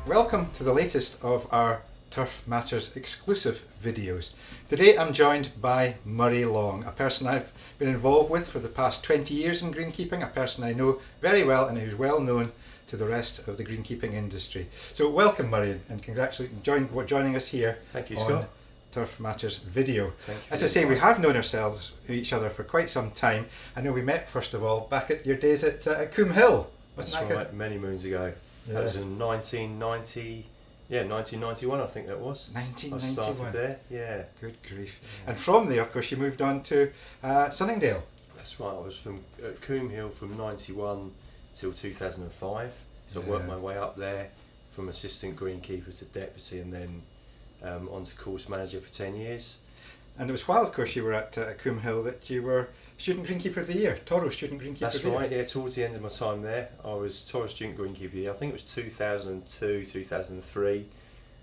Welcome to the latest of our Turf Matters exclusive videos. Today I'm joined by Murray Long, a person I've been involved with for the past 20 years in greenkeeping, a person I know very well and who's well known to the rest of the greenkeeping industry. So welcome Murray, and congratulations for joining us here. Thank you, on Scott. Turf Matters video. Thank you. As I say, we have known each other for quite some time. I know we met first of all back at your days at Coombe Hill. That's right, many moons ago. Yeah. That was in 1991 I think that was. 1991. I started there, yeah. Good grief. Yeah. And from there, of course, you moved on to Sunningdale. That's right, I was from Coombe Hill from 91 till 2005. So I worked my way up there from assistant greenkeeper to deputy and then on to course manager for 10 years. And it was while, of course, you were at Coombe Hill that you were Student Greenkeeper of the Year, Toro Student Greenkeeper That's of the Year. right, yeah, towards the end of my time there, I was Toro Student Greenkeeper of the Year. I think it was 2002, 2003,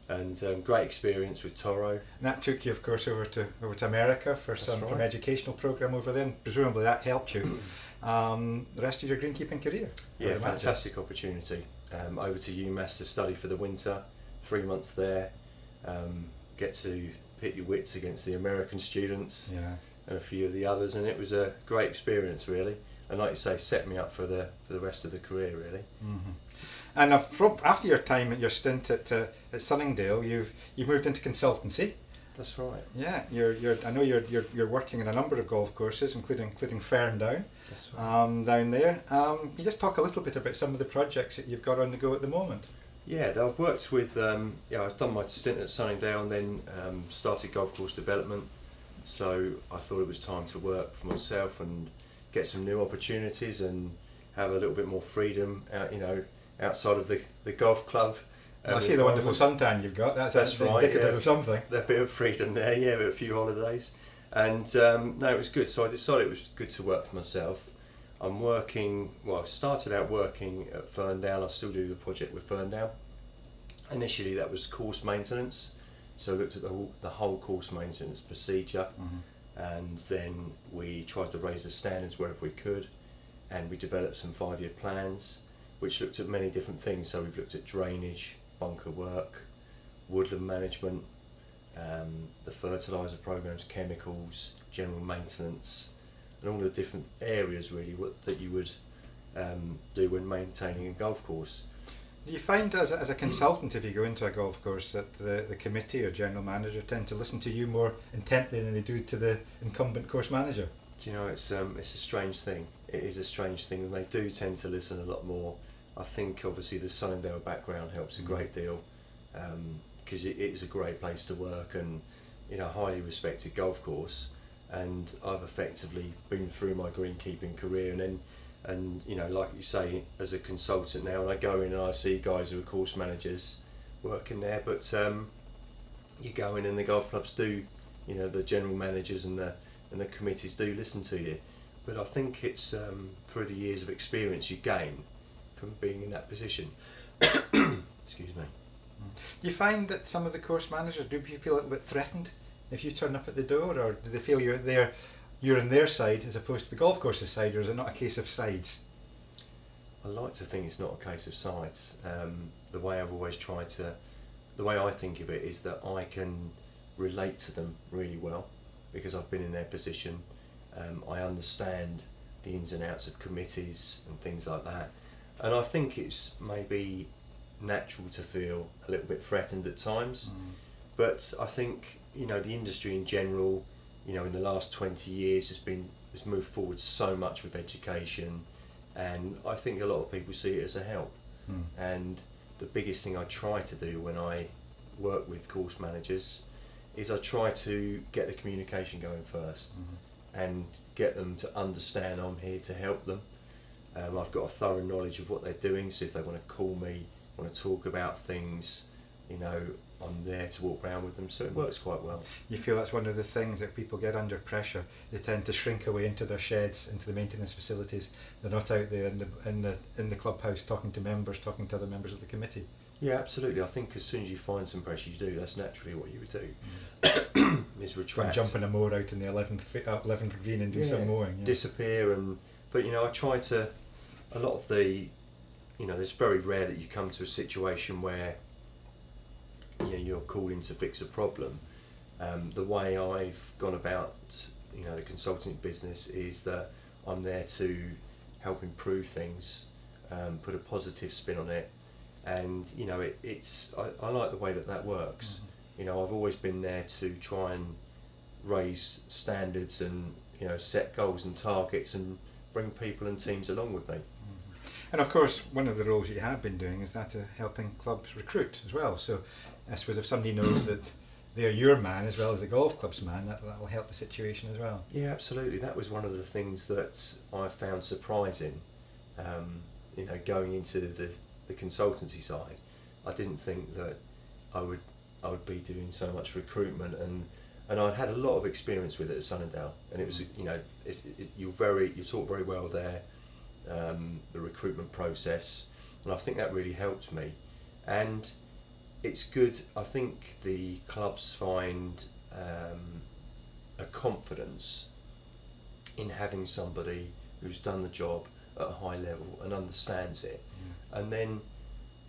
and great experience with Toro. And that took you, of course, over to America for some educational program over there, and presumably that helped you the rest of your greenkeeping career. Yeah, fantastic opportunity. Over to UMass to study for the winter, 3 months there, get to pit your wits against the American students. Yeah. And a few of the others, and it was a great experience really, and like you say, set me up for the rest of the career really. Mm-hmm. And after your time at your stint at Sunningdale, you've moved into consultancy. That's right. Yeah, I know you're working in a number of golf courses, including Ferndown. That's right. Down there. Can you just talk a little bit about some of the projects that you've got on the go at the moment? Yeah, I've worked with I've done my stint at Sunningdale and then started Golf Course Development. So I thought it was time to work for myself and get some new opportunities and have a little bit more freedom out, outside of the golf club. I see the wonderful suntan you've got. That's right, indicative of something. A bit of freedom there, yeah, with a few holidays. And no, it was good. So I decided it was good to work for myself. I started out working at Ferndale. I still do the project with Ferndale. Initially that was course maintenance. So I looked at the whole course maintenance procedure, and then we tried to raise the standards wherever we could, and we developed some 5-year plans which looked at many different things. So we've looked at drainage, bunker work, woodland management, the fertiliser programs, chemicals, general maintenance, and all the different areas really that you would do when maintaining a golf course. Do you find as a consultant, if you go into a golf course, that the committee or general manager tend to listen to you more intently than they do to the incumbent course manager? Do you know, it's a strange thing. It is a strange thing, and they do tend to listen a lot more. I think obviously the Sunningdale background helps a great deal, because it is a great place to work and highly respected golf course. And I've effectively been through my greenkeeping career, and like you say, as a consultant now, and I go in and I see guys who are course managers working there, but you go in and the golf clubs do, the general managers and the committees do listen to you. But I think it's through the years of experience you gain from being in that position. Excuse me. Do you find that some of the course managers, do you feel a little bit threatened if you turn up at the door, or do they feel you're on their side as opposed to the golf course's side, or is it not a case of sides? I like to think it's not a case of sides. The way I think of it is that I can relate to them really well because I've been in their position. I understand the ins and outs of committees and things like that, and I think it's maybe natural to feel a little bit threatened at times. But I think the industry in general, in the last 20 years has moved forward so much with education, and I think a lot of people see it as a help. And the biggest thing I try to do when I work with course managers is I try to get the communication going first, and get them to understand I'm here to help them. I've got a thorough knowledge of what they're doing, so if they want to call me, want to talk about things, I'm there to walk around with them, so it works quite well. You feel that's one of the things that people get under pressure? They tend to shrink away into their sheds, into the maintenance facilities. They're not out there in the clubhouse talking to other members of the committee. Yeah, absolutely. I think as soon as you find some pressure, you do. That's naturally what you would do. Is retract. And jumping a moor out in the 11th green and do some mowing. Yeah. Disappear, but I try to. A lot of the, it's very rare that you come to a situation where you're called in to fix a problem. The way I've gone about the consulting business is that I'm there to help improve things, put a positive spin on it, and I like the way that works. I've always been there to try and raise standards and set goals and targets and bring people and teams along with me. And of course, one of the roles you have been doing is that of helping clubs recruit as well. So I suppose if somebody knows that they're your man as well as the golf club's man, that'll help the situation as well. Yeah, absolutely. That was one of the things that I found surprising. Going into the consultancy side, I didn't think that I would be doing so much recruitment, and I'd had a lot of experience with it at Sunningdale, and it was you're taught very well there, the recruitment process, and I think that really helped me. And it's good. I think the clubs find a confidence in having somebody who's done the job at a high level and understands it, and then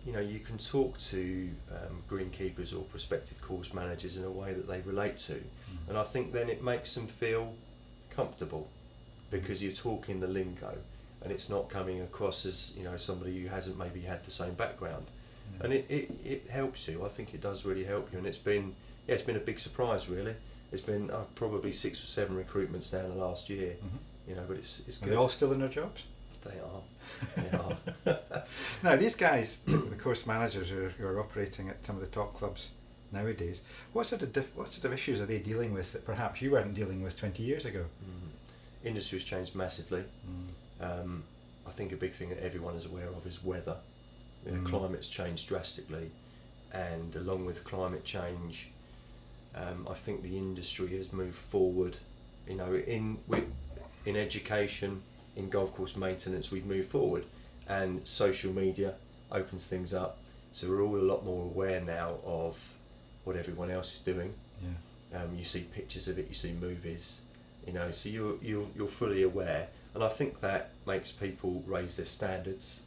you can talk to greenkeepers or prospective course managers in a way that they relate to, and I think then it makes them feel comfortable because you're talking the lingo and it's not coming across as somebody who hasn't maybe had the same background. And it helps you. I think it does really help you, and it's been a big surprise really. It's been probably 6 or 7 recruitments now in the last year. But it's good. Are they all still in their jobs? They are. Now these guys, the course managers who are operating at some of the top clubs nowadays, what sort of issues are they dealing with that perhaps you weren't dealing with 20 years ago? Industry has changed massively. I think a big thing that everyone is aware of is weather. The climate's changed drastically, and along with climate change, I think the industry has moved forward. In education, in golf course maintenance, we've moved forward, and social media opens things up. So we're all a lot more aware now of what everyone else is doing. You see pictures of it, you see movies, so you're fully aware, and I think that makes people raise their standards.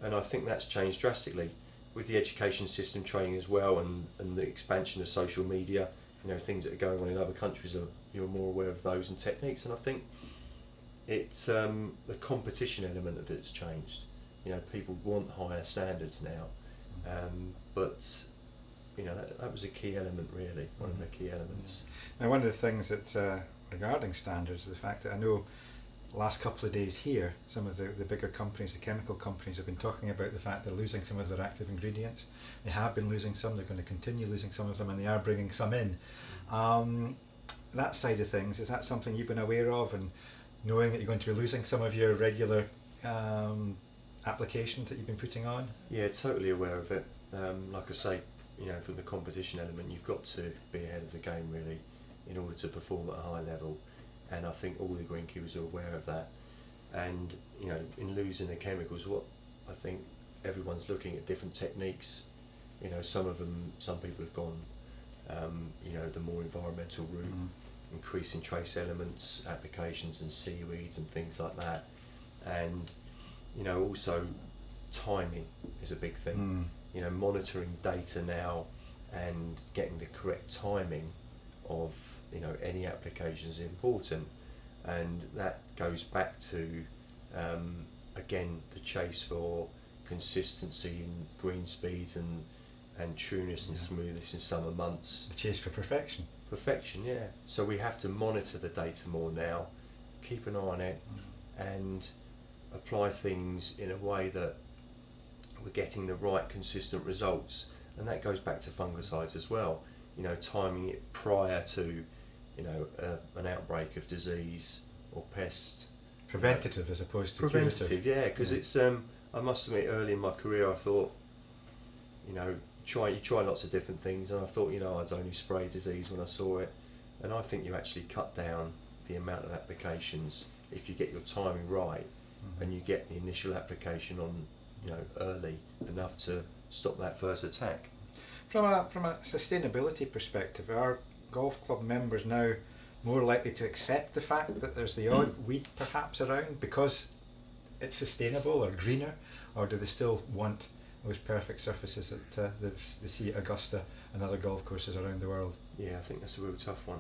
And I think that's changed drastically with the education system training as well, and the expansion of social media. Things that are going on in other countries, you're more aware of those and techniques. And I think it's the competition element of it's changed. People want higher standards now, but that was a key element really, one of the key elements. Now one of the things that regarding standards is the fact that I know last couple of days here, some of the bigger companies, the chemical companies, have been talking about the fact they're losing some of their active ingredients. They have been losing some, they're going to continue losing some of them, and they are bringing some in. That side of things, is that something you've been aware of, and knowing that you're going to be losing some of your regular applications that you've been putting on? Yeah, totally aware of it. Like I say, from the competition element, you've got to be ahead of the game really in order to perform at a high level. And I think all the greenkeepers are aware of that. And in losing the chemicals, what I think everyone's looking at different techniques. Some people have gone, the more environmental route, increasing trace elements, applications, and seaweeds and things like that. And also timing is a big thing. Monitoring data now and getting the correct timing of any application is important, and that goes back to again the chase for consistency in green speed and trueness and smoothness in summer months. The chase for perfection. Yeah. So we have to monitor the data more now, keep an eye on it, and apply things in a way that we're getting the right consistent results. And that goes back to fungicides as well. Timing it prior to an outbreak of disease or pest. Preventative as opposed to preventative, curative. yeah, because it's I must admit, early in my career I thought, you try lots of different things, and I thought I'd only spray disease when I saw it, and I think you actually cut down the amount of applications if you get your timing right, and you get the initial application on early enough to stop that first attack. From a sustainability perspective, are golf club members now more likely to accept the fact that there's the odd weed perhaps around because it's sustainable or greener, or do they still want those perfect surfaces that they see at Augusta and other golf courses around the world? Yeah, I think that's a real tough one.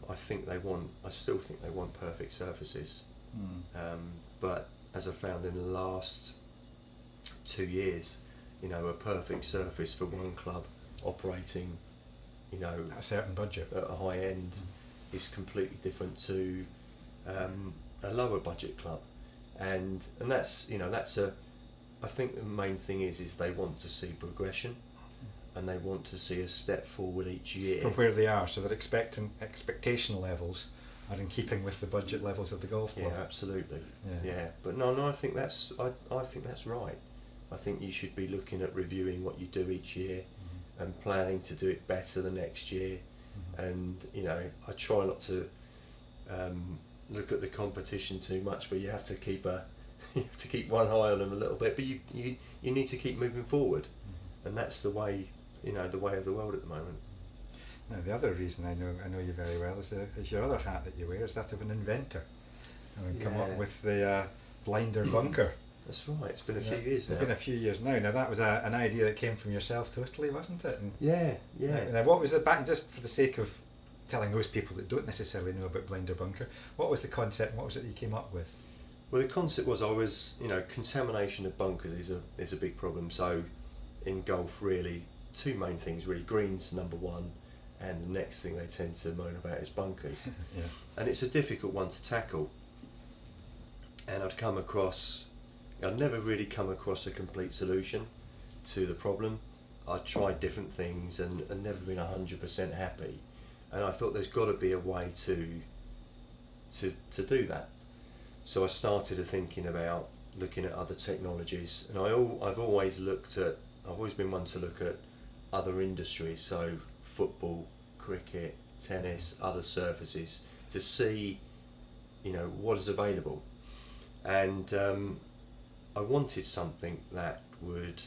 I still think they want perfect surfaces. But as I found in the last 2 years, a perfect surface for one club operating, At a certain budget. at a high end is completely different to a lower budget club, and that's I think the main thing is they want to see progression, and they want to see a step forward each year From where they are, so that expectation levels are in keeping with the budget levels of the golf club. Yeah, absolutely. Yeah. Yeah, but no, I think that's right. I think you should be looking at reviewing what you do each year and planning to do it better the next year. And I try not to look at the competition too much, but you have to keep one eye on them a little bit. But you need to keep moving forward, and that's the way the way of the world at the moment. Now, the other reason I know you very well is your other hat that you wear is that of an inventor. And come up with the blinder bunker. That's right. It's been a few years now. It's been a few years now. Now that was an idea that came from yourself totally, wasn't it? And yeah. Now, what was the back? Just for the sake of telling those people that don't necessarily know about blinder bunker, what was the concept? And what was it you came up with? Well, the concept was contamination of bunkers is a big problem. So in golf, really, two main things really: greens, number one, and the next thing they tend to moan about is bunkers. Yeah. And it's a difficult one to tackle. And I'd never really come across a complete solution to the problem. I'd tried different things and never been 100% happy. And I thought there's got to be a way to do that. So I started thinking about looking at other technologies, and I've always been one to look at other industries, so football, cricket, tennis, other surfaces, to see what is available. And I wanted something that would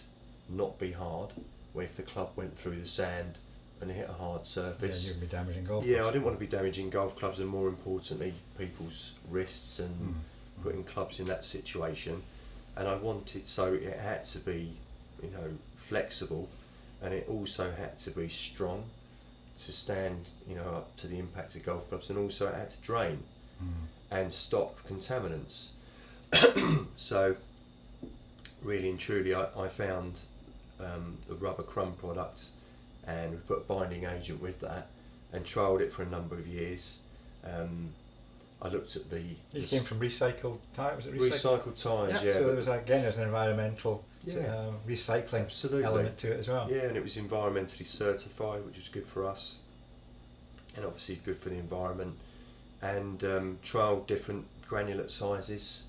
not be hard, where if the club went through the sand and hit a hard surface. Yeah, you'd be damaging golf. Yeah, I didn't want to be damaging golf clubs, and more importantly, people's wrists and putting clubs in that situation. And I wanted, so it had to be, flexible, and it also had to be strong to stand, up to the impact of golf clubs, and also it had to drain and stop contaminants. So really and truly, I found the rubber crumb product, and we put a binding agent with that and trialled it for a number of years. I looked at These came from recycled tyres, was it recycled tyres, yeah. So there's an environmental recycling element to it as well. Yeah, and it was environmentally certified, which was good for us, and obviously good for the environment. And trialled different granulate sizes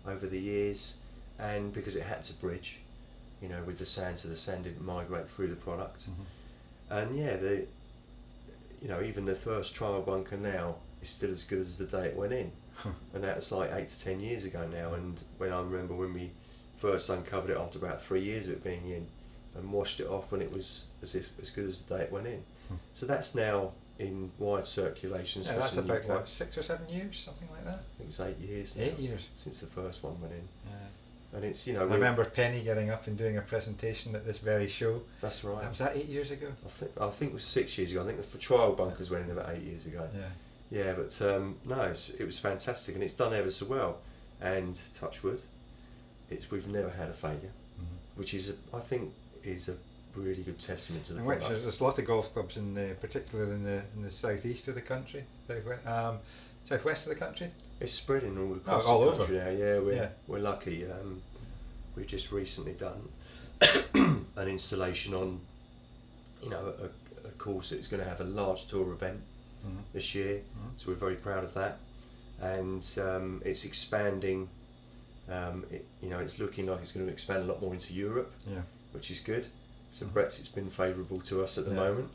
over the years, and because it had to bridge, with the sand, so the sand didn't migrate through the product. And even the first trial bunker now is still as good as the day it went in. And that was like 8 to 10 years ago now. And when I remember when we first uncovered it after about 3 years of it being in, and washed it off, and it was as good as the day it went in. So that's now in wide circulation. Yeah, that's about what, 6 or 7 years, something like that. I think it's 8 years now. 8 years since the first one went in. Yeah. And it's I remember Penny getting up and doing a presentation at this very show. That's right. Was that 8 years ago? I think it was 6 years ago. I think the trial bunkers went in about 8 years ago. Yeah, but it was fantastic, and it's done ever so well. And touch wood, we've never had a failure, which I think is a really good testament to the product. There's a lot of golf clubs particularly in the southeast of the country, southwest of the country. It's spreading all across the country now. Yeah, we're lucky. We've just recently done an installation on, a course that's going to have a large tour event this year. So we're very proud of that, and it's expanding. It's looking like it's going to expand a lot more into Europe, which is good. So Brexit's been favourable to us at the moment.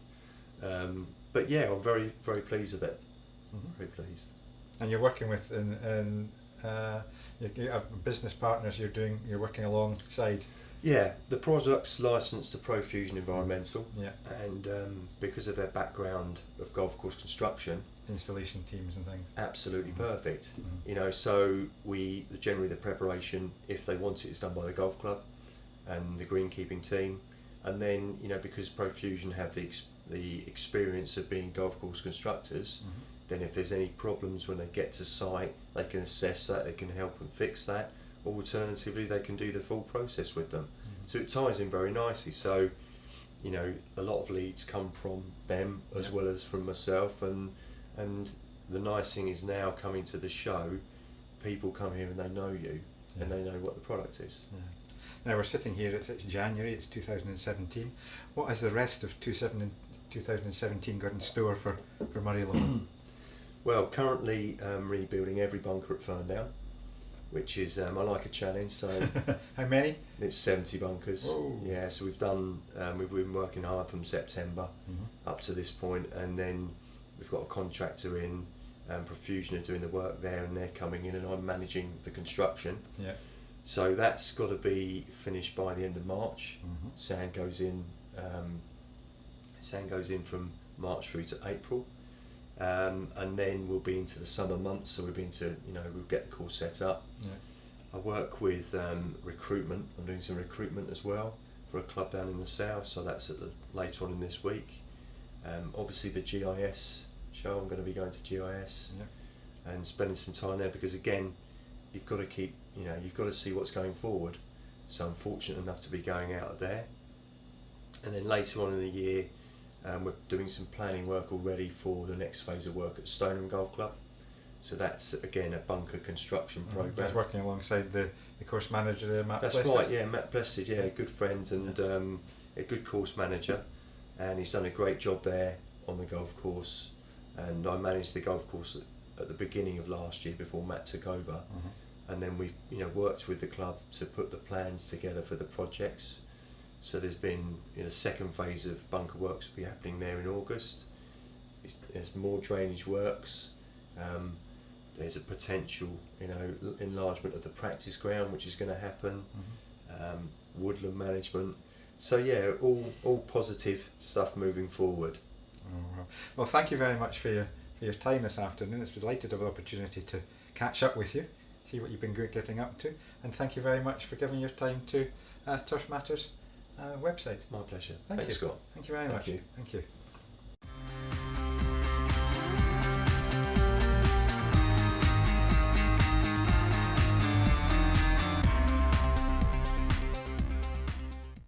But yeah, I'm very, very pleased with it. Very pleased. And you're working with you have business partners you're working alongside. Yeah, the product's licensed to Profusion Environmental. Yeah. And because of their background of golf course construction, installation teams and things. Absolutely perfect. So generally the preparation, if they want it, is done by the golf club, and the greenkeeping team. And then, you know, because Profusion have the experience of being golf course constructors, then if there's any problems when they get to site, they can assess that, they can help and fix that. Alternatively, they can do the full process with them. So it ties in very nicely. So, you know, a lot of leads come from them as well as from myself, and the nice thing is now coming to the show, people come here and they know you and they know what the product is. Now we're sitting here, it's January, it's 2017. What has the rest of 2017 got in store for Murray Long? Well, currently rebuilding every bunker at Ferndown, which is, I like a challenge, so... How many? It's 70 bunkers. Whoa. Yeah, so we've been working hard from September up to this point, and then we've got a contractor in, Profusion are doing the work there, and they're coming in and I'm managing the construction. Yeah. So that's got to be finished by the end of March. Sand goes in from March through to April, and then we'll be into the summer months. So we'll get the course set up. I work with recruitment. I'm doing some recruitment as well for a club down in the south. So that's later on in this week. Obviously the GIS show. I'm going to be going to GIS and spending some time there, because again, you've got to keep. You've got to see what's going forward. So I'm fortunate enough to be going out there. And then later on in the year, we're doing some planning work already for the next phase of work at Stoneham Golf Club. So that's again a bunker construction program. That's working alongside the course manager there, Matt. That's right, yeah, Matt Blessed, yeah, a good friend and a good course manager, and he's done a great job there on the golf course. And I managed the golf course at the beginning of last year before Matt took over. And then we've worked with the club to put the plans together for the projects. So there's been second phase of bunker works will be happening there in August. There's more drainage works. There's a potential enlargement of the practice ground which is going to happen. Woodland management. So yeah, all positive stuff moving forward. Well, thank you very much for your time this afternoon. It's delighted to have the opportunity to catch up with you, see what you've been getting up to, and thank you very much for giving your time to Turf Matters website. My pleasure. Thanks, Scott. Thank you very much. Thank you. Thank you.